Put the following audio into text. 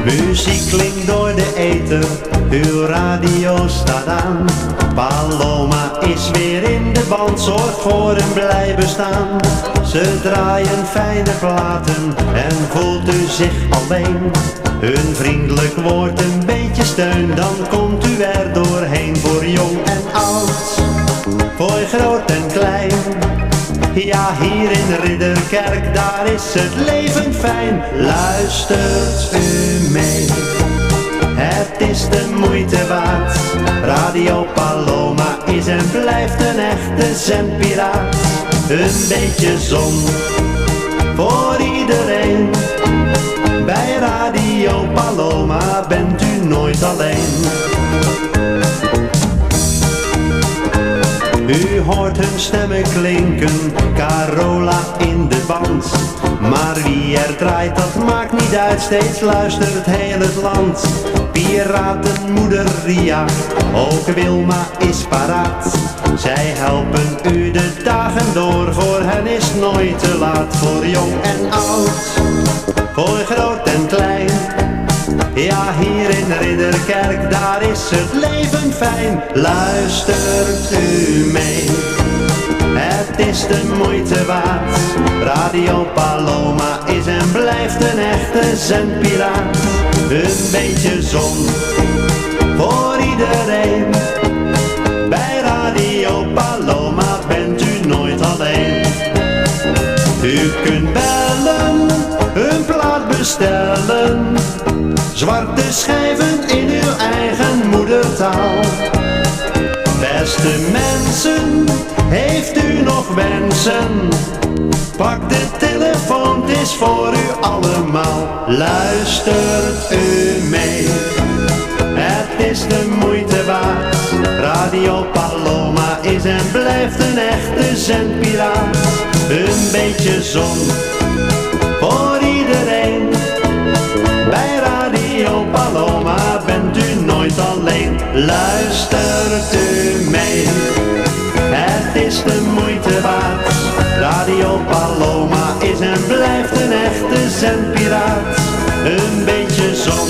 Muziek klinkt door de ether, uw radio staat aan. Paloma is weer in de band, zorgt voor een blij bestaan. Ze draaien fijne platen en voelt u zich alleen. Hun vriendelijk woord, een beetje steun, dan komt u er doorheen. Voor jong en oud, voor groot en klein. Ja, hier in Ridderkerk, daar is het leven fijn. Luistert u mee, het is de moeite waard. Radio Paloma is en blijft een echte zendpiraat. Een beetje zon voor iedereen. Bij Radio Paloma bent u nooit alleen. U hoort hun stemmen klinken, Carola in de band. Maar wie er draait, dat maakt niet uit, steeds luistert heel het land. Piratenmoeder Ria, ook Wilma is paraat. Zij helpen u de dagen door, voor hen is nooit te laat. Voor jong en oud, voor groot en klein. Ja, hier in Ridderkerk, daar is het leven fijn. Luistert u mee, het is de moeite waard. Radio Paloma is en blijft een echte zendpiraat. Een beetje zon voor iedereen. Bij Radio Paloma bent u nooit alleen. U kunt bellen, een plaat bestellen. Zwarte schijven in uw eigen moedertaal. Beste mensen, heeft u nog wensen? Pak de telefoon, het is voor u allemaal. Luistert u mee, het is de moeite waard. Radio Paloma is en blijft een echte zendpiraat. Een beetje zon voor iedereen. Bij Radio Paloma bent u nooit alleen. Luistert u mee, het is de moeite waard. Radio Paloma is en blijft een echte zendpiraat. Een beetje zon